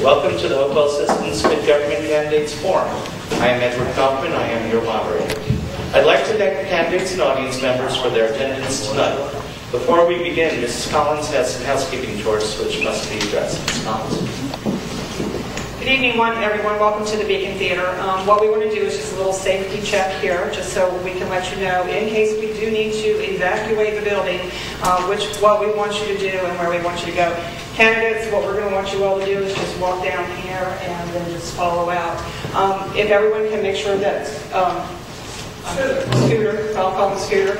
Welcome to the Hopewell Systems Good Government Candidates Forum. I am Edward Kaufman. I am your moderator. I'd like to thank the candidates and audience members for their attendance tonight. Before we begin, Mrs. Collins has some housekeeping chores which must be addressed. Mrs. Collins. Good evening, everyone. Welcome to the Beacon Theater. What we want to do is just a little safety check here, just so we can let you know, in case we do need to evacuate the building, what we want you to do and where we want you to go. Candidates, what we're going to want you all to do is just walk down here and then just follow out. If everyone can make sure that Scooter, I'll call him Scooter.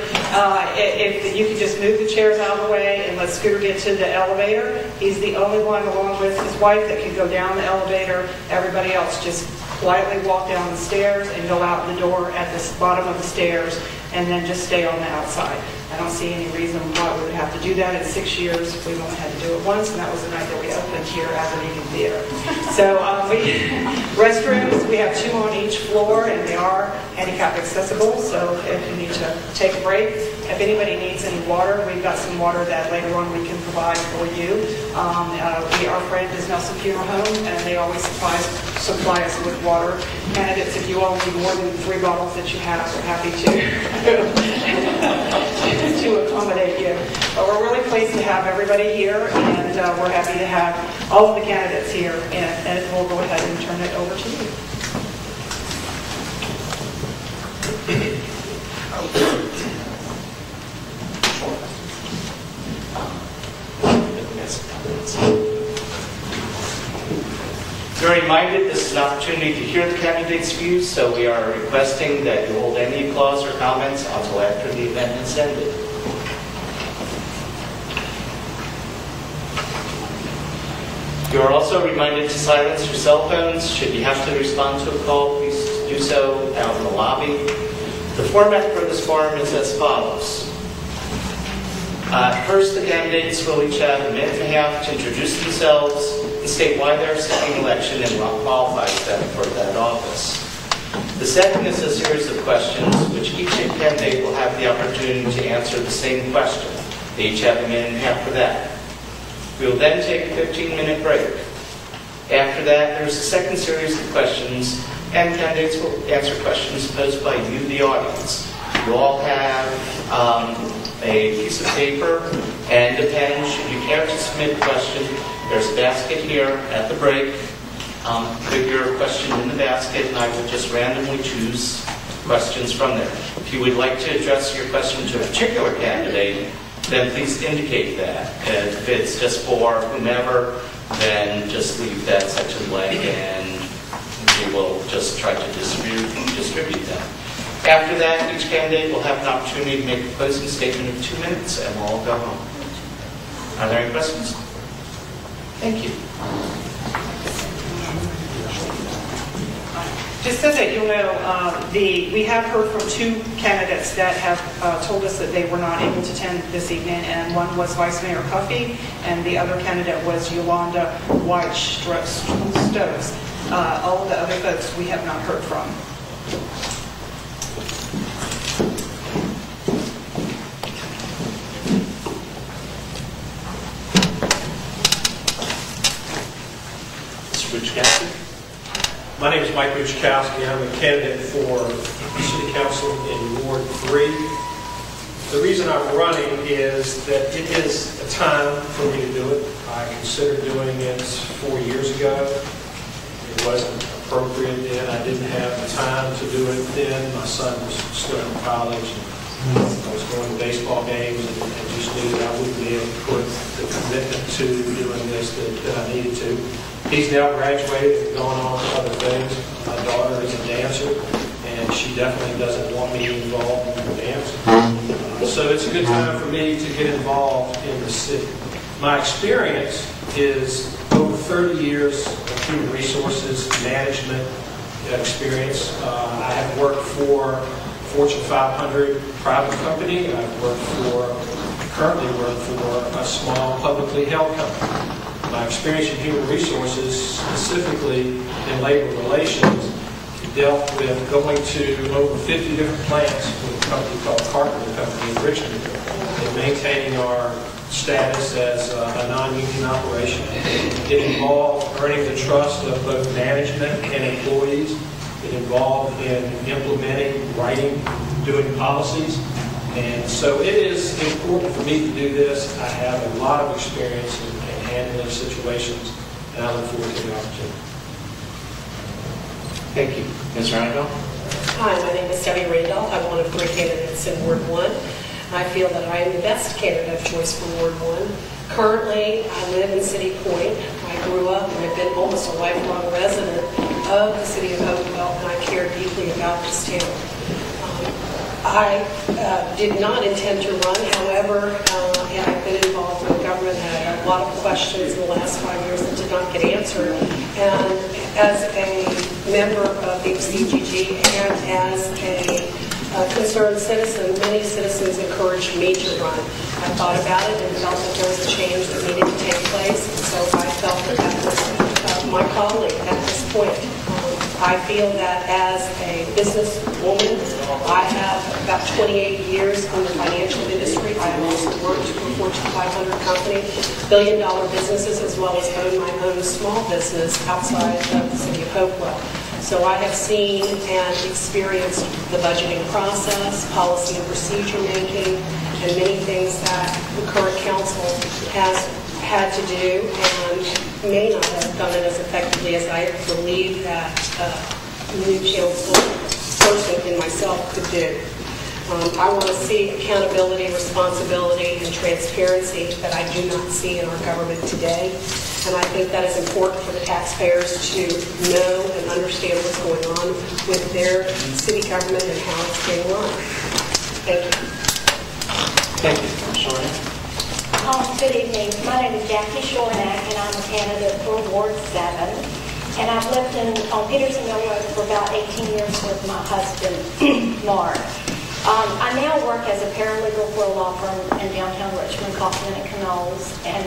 If you could just move the chairs out of the way and let Scooter get to the elevator. He's the only one, along with his wife, that can go down the elevator. Everybody else just quietly walk down the stairs and go out the door at the bottom of the stairs, and then just stay on the outside. I don't see any reason why we would have to do that. In 6 years, we've only had to do it once, and that was the night that we opened here as a Beacon Theater. So restrooms, we have 2 on each floor, and they are handicap accessible. So if you need to take a break, if anybody needs any water, we've got some water that later on we can provide for you. Our friend is Nelson Funeral Home, and they always supply us with water. Candidates, if you all need more than 3 bottles that you have, we're happy to accommodate you. But we're really pleased to have everybody here, and we're happy to have all of the candidates here, and we'll go ahead and turn it over to you. You're reminded this is an opportunity to hear the candidates' views, so we are requesting that you hold any applause or comments until after the event has ended. You are also reminded to silence your cell phones. Should you have to respond to a call, please do so out in the lobby. The format for this forum is as follows. First, the candidates will each have a minute and a half to introduce themselves and state why they're seeking election and what qualifies them for that office. The second is a series of questions which each candidate will have the opportunity to answer the same question. They each have a minute and a half for that. We will then take a 15-minute break. After that, there's a second series of questions, and candidates will answer questions posed by you, the audience. You all have a piece of paper and a pen. Should you care to submit a question, there's a basket here at the break. Put your question in the basket, and I will just randomly choose questions from there. If you would like to address your question to a particular candidate, then please indicate that. If it's just for whomever, then just leave that section blank, and we will just try to distribute them. After that, each candidate will have an opportunity to make a closing statement of 2 minutes, and we'll all go home. Are there any questions? Thank you. Just so that you'll know, we have heard from 2 candidates that have told us that they were not able to attend this evening, and one was Vice Mayor Cuffey, and the other candidate was Yolanda White-Stokes. All of the other folks we have not heard from. My name is Mike Ruchkowski. I'm a candidate for City Council in Ward 3. The reason I'm running is that it is a time for me to do it. I considered doing it 4 years ago. It wasn't appropriate then. I didn't have the time to do it then. My son was still in college. I was going to baseball games and just knew that I wouldn't be able to put the commitment to doing this that I needed to. He's now graduated and gone on to other things. My daughter is a dancer, and she definitely doesn't want me involved in her dance. So it's a good time for me to get involved in the city. My experience is over 30 years of human resources management experience. I have worked for Fortune 500 private company. Currently work for a small publicly held company. My experience in human resources, specifically in labor relations, dealt with going to over 50 different plants with a company called Carpenter Company in Richmond. They maintaining our status as a non-union operation. It involved earning the trust of both management and employees. It involved in implementing, writing, doing policies. And so it is important for me to do this. I have a lot of experience in handling situations, and I look forward to the opportunity. Thank you. Ms. Randolph? Hi, my name is Debbie Randolph. I'm one of 3 candidates in Ward 1. I feel that I am the best candidate of choice for Ward 1. Currently, I live in City Point. I grew up and have been almost a lifelong resident of the city of Hopewell, and I care deeply about this town. I did not intend to run, however, I've been involved with government, had a lot of questions in the last 5 years that did not get answered. And as a member of the CGG and as a concerned citizen, many citizens encouraged me to run. I thought about it and felt that there was a change that needed to take place, and so I felt that that was my calling at this point. I feel that as a businesswoman, I have about 28 years in the financial industry. I have also worked for a Fortune 500 company, billion-dollar businesses, as well as own my own small business outside of the city of Hopewell. So I have seen and experienced the budgeting process, policy and procedure making, and many things that the current council has had to do and may not have done it as effectively as I believe that new council person in myself could do. I want to see accountability, responsibility, and transparency that I do not see in our government today. And I think that is important for the taxpayers to know and understand what's going on with their city government and how it's being run. Thank you. Thank you. Shorty? Good evening. My name is Jackie Shornack, and I'm a candidate for Ward 7. And I've lived on Peterson Mill Road for about 18 years with my husband, Mark. I now work as a paralegal for a law firm in downtown Richmond, Kaufman and Knowles, and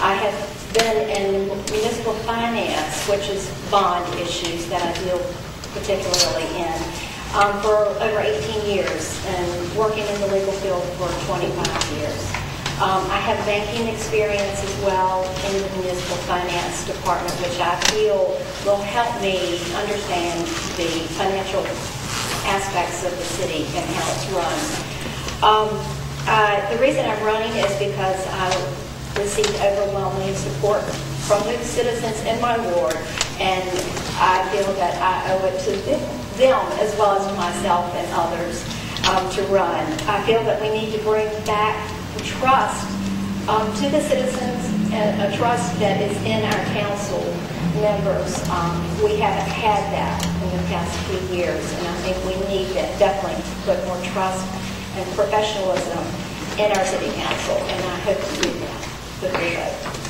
I have been in municipal finance, which is bond issues that I deal particularly in, for over 18 years, and working in the legal field for 25 years. I have banking experience as well in the municipal finance department, which I feel will help me understand the financial aspects of the city and how it's run. The reason I'm running is because I received overwhelming support from the citizens in my ward, and I feel that I owe it to them as well as myself and others to run. I feel that we need to bring back trust to the citizens, and a trust that is in our council members. We haven't had that in the past few years, and I think we need to definitely put more trust and professionalism in our city council, and I hope to do that with your vote.